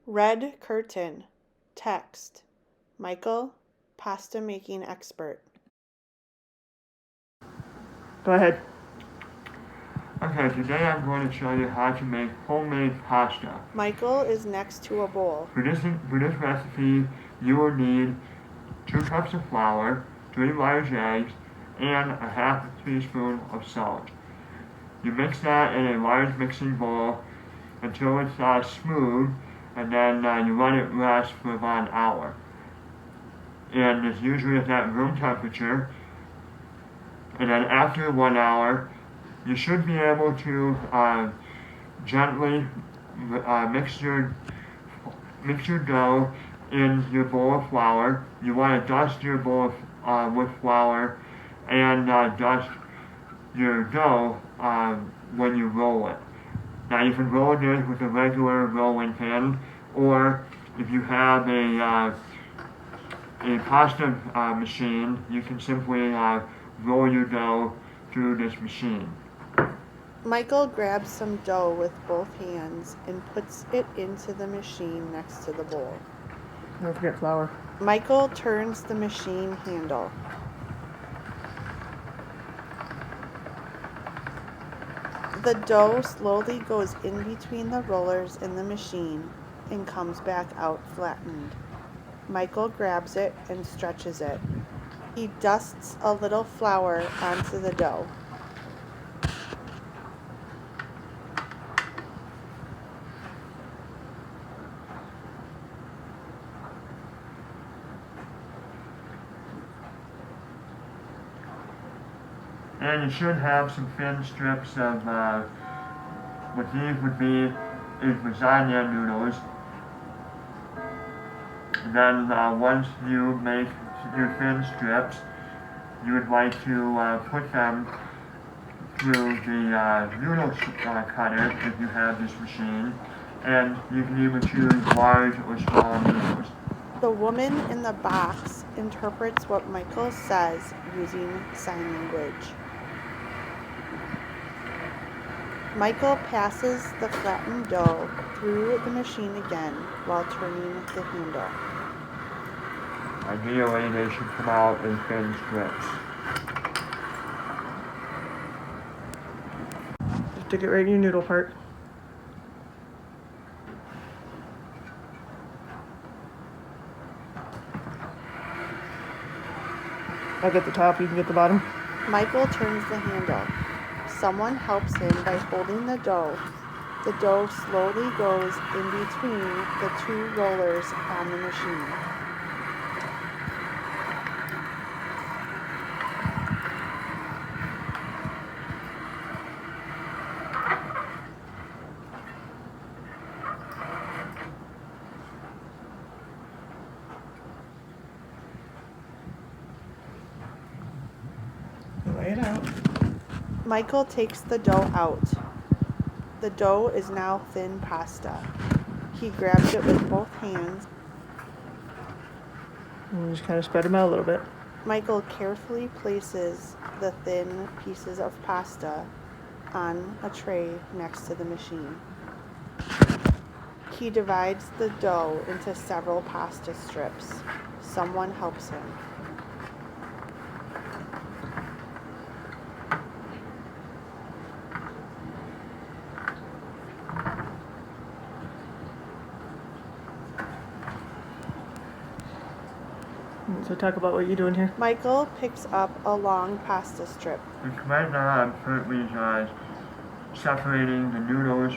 Red curtain. Text. Michael, pasta making expert. Go ahead. Okay, today I'm going to show you how to make homemade pasta. Michael is next to a bowl. For this recipe, you will need 2 cups of flour, 3 large eggs, and a half a teaspoon of salt. You mix that in a large mixing bowl until it's smooth, and then you let it rest for about an hour. And it's usually at that room temperature. And then after 1 hour, you should be able to gently mix your dough in your bowl of flour. You want to dust your bowl with flour and dust your dough when you roll it. Now you can roll this with a regular rolling pin, or if you have a pasta machine, you can simply roll your dough through this machine. Michael grabs some dough with both hands and puts it into the machine next to the bowl. Don't forget flour. Michael turns the machine handle. The dough slowly goes in between the rollers in the machine and comes back out flattened. Michael grabs it and stretches it. He dusts a little flour onto the dough. And you should have some thin strips of what these would be is lasagna noodles. Then once you make your thin strips, you would like to put them through the noodle cutter if you have this machine, and you can either choose large or small noodles. The woman in the box interprets what Michael says using sign language. Michael passes the flattened dough through the machine again while turning the handle. Ideally, they should come out in thin strips. Just stick it right in your noodle part. I'll get the top, you can get the bottom. Michael turns the handle. Someone helps him by holding the dough. The dough slowly goes in between the 2 rollers on the machine. Lay it out. Michael takes the dough out. The dough is now thin pasta. He grabs it with both hands. And just kind of spread them out a little bit. Michael carefully places the thin pieces of pasta on a tray next to the machine. He divides the dough into several pasta strips. Someone helps him. So talk about what you're doing here. Michael picks up a long pasta strip. Right now I'm currently separating the noodles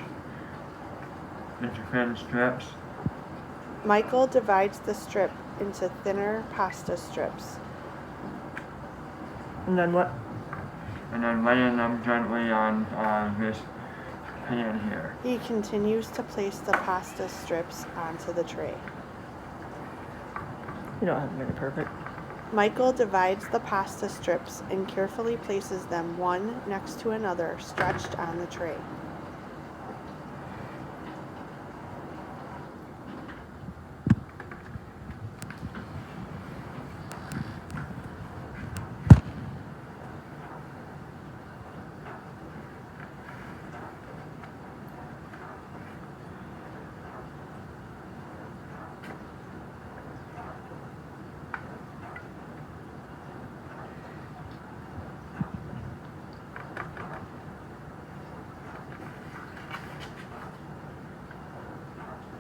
into thin strips. Michael divides the strip into thinner pasta strips. And then what? And then laying them gently on this pan here. He continues to place the pasta strips onto the tray. You don't have to make it perfect. Michael divides the pasta strips and carefully places them one next to another, stretched on the tray.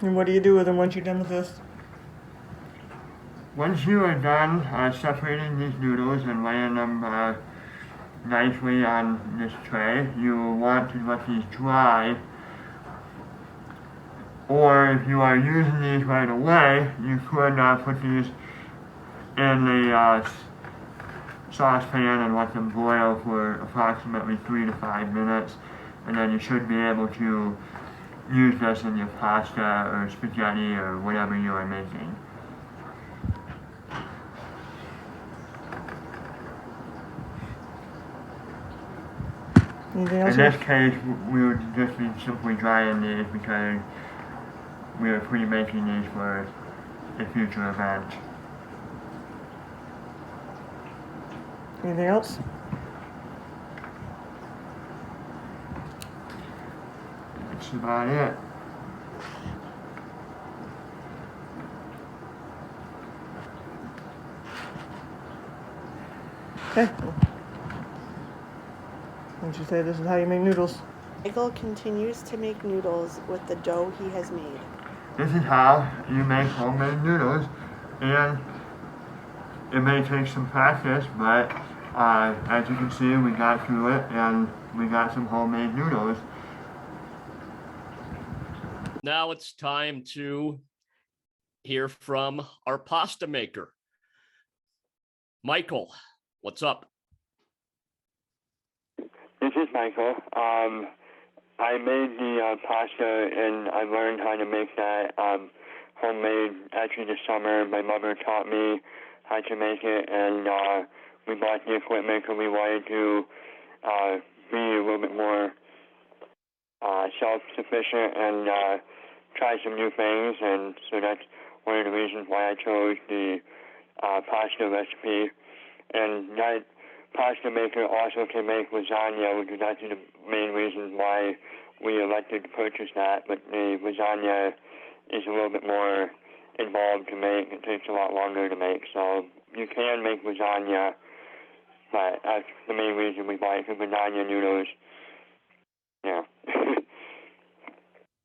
And what do you do with them once you're done with this? Once you are done separating these noodles and laying them nicely on this tray, you will want to let these dry. Or if you are using these right away, you could put these in the saucepan and let them boil for approximately 3 to 5 minutes, and then you should be able to use this in your pasta or spaghetti or whatever you are making. Anything else? In this case, we would just be simply drying these because we are pre-making these for a future event. Anything else? That's about it. Okay. Won't you say this is how you make noodles? Michael continues to make noodles with the dough he has made. This is how you make homemade noodles, and it may take some practice, but as you can see, we got through it and we got some homemade noodles. Now it's time to hear from our pasta maker. Michael, what's up? This is Michael. I made the pasta and I learned how to make that homemade actually this summer. My mother taught me how to make it, and we bought the equipment because we wanted to be a little bit more self-sufficient and try some new things, and so that's one of the reasons why I chose the pasta recipe. And that pasta maker also can make lasagna, which is actually the main reason why we elected to purchase that. But the lasagna is a little bit more involved to make. It takes a lot longer to make. So you can make lasagna, but that's the main reason we buy it, because lasagna noodles, yeah,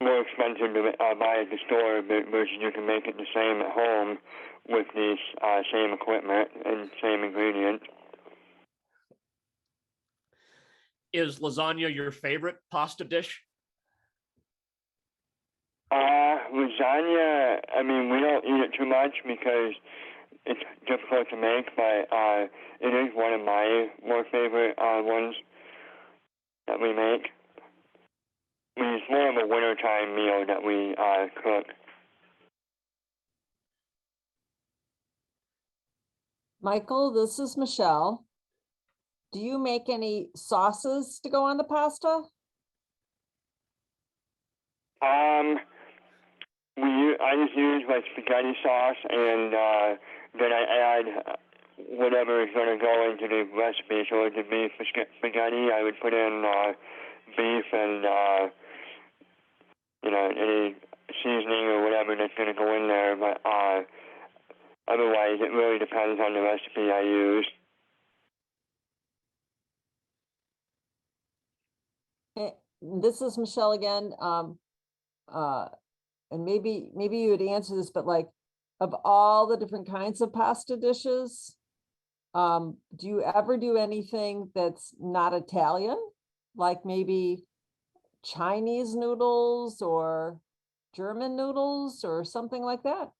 more expensive to buy at the store versus you can make it the same at home with the same equipment and same ingredients. Is lasagna your favorite pasta dish? Lasagna, I mean, we don't eat it too much because it's difficult to make, but it is one of my more favorite ones that we make. I mean, it's more of a wintertime meal that we cook. Michael, this is Michelle. Do you make any sauces to go on the pasta? I just use like spaghetti sauce, and then I add whatever is going to go into the recipe. So if it be spaghetti, I would put in beef and any seasoning or whatever that's going to go in there. But otherwise, it really depends on the recipe I use. This is Michelle again. And maybe you would answer this, but like, of all the different kinds of pasta dishes, do you ever do anything that's not Italian? Like maybe Chinese noodles or German noodles or something like that?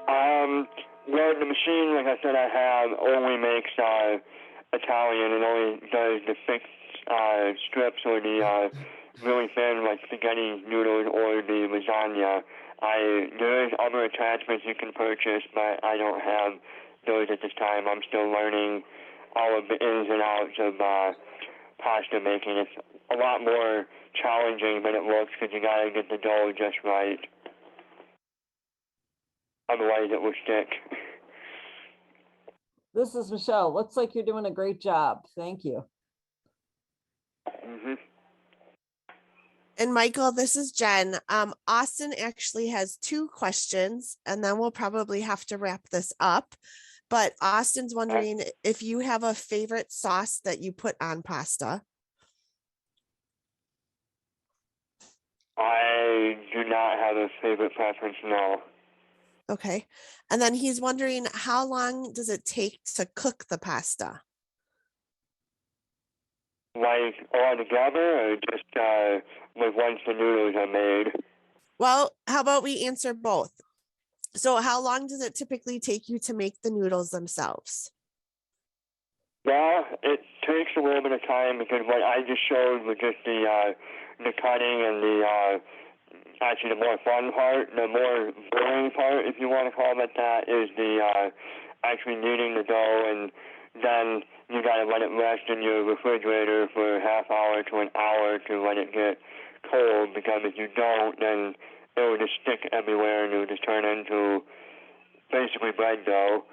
Well, the machine, like I said, I have only makes Italian and only does the fixed strips or the really thin, like spaghetti noodles or the lasagna. There is other attachments you can purchase, but I don't have those at this time. I'm still learning all of the ins and outs of pasta making. It's a lot more challenging than it looks because you gotta get the dough just right. Otherwise, it will stick. This is Michelle. Looks like you're doing a great job. Thank you. Mm-hmm. And Michael, this is Jen. Austin actually has 2 questions, and then we'll probably have to wrap this up. But Austin's wondering if you have a favorite sauce that you put on pasta. I do not have a favorite preference, no. Okay. And then he's wondering, how long does it take to cook the pasta? Like all together or just like once the noodles are made? Well, how about we answer both? So how long does it typically take you to make the noodles themselves? Well, it takes a little bit of time because what I just showed was just the cutting and the actually the more fun part, the more boring part, if you want to call it that, is the actually kneading the dough, and then you got to let it rest in your refrigerator for a half hour to an hour to let it get cold, because if you don't, then it will just stick everywhere and it will just turn into basically bread dough.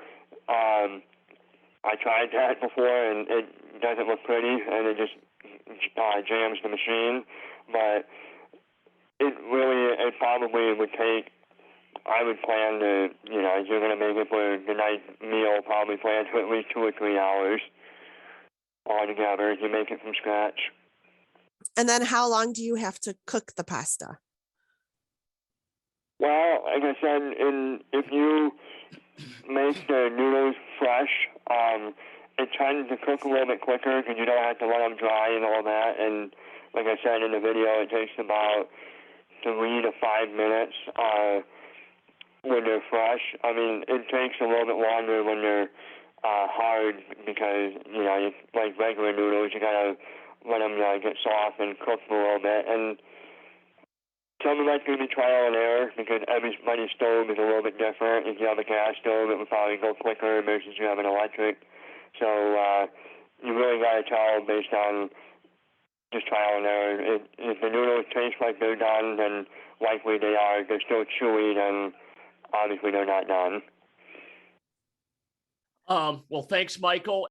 I tried that before and it doesn't look pretty and it just jams the machine, but it probably would take, I would plan to, if you're going to make it for the night meal, probably plan to at least 2 or 3 hours altogether if you make it from scratch. And then how long do you have to cook the pasta? Well, like I said, if you make the noodles fresh, it tends to cook a little bit quicker because you don't have to let them dry and all that. And like I said in the video, it takes about 3 to 5 minutes when they're fresh. I mean, it takes a little bit longer when they're hard because, like regular noodles, you gotta let them get soft and cook for a little bit. And some of that's going to be trial and error because everybody's stove is a little bit different. If you have a gas stove, it would probably go quicker versus you have an electric. So you really got to tell based on just trial and error. If the noodles taste like they're done, then likely they are. If they're still chewy, then obviously they're not done. Well, thanks, Michael.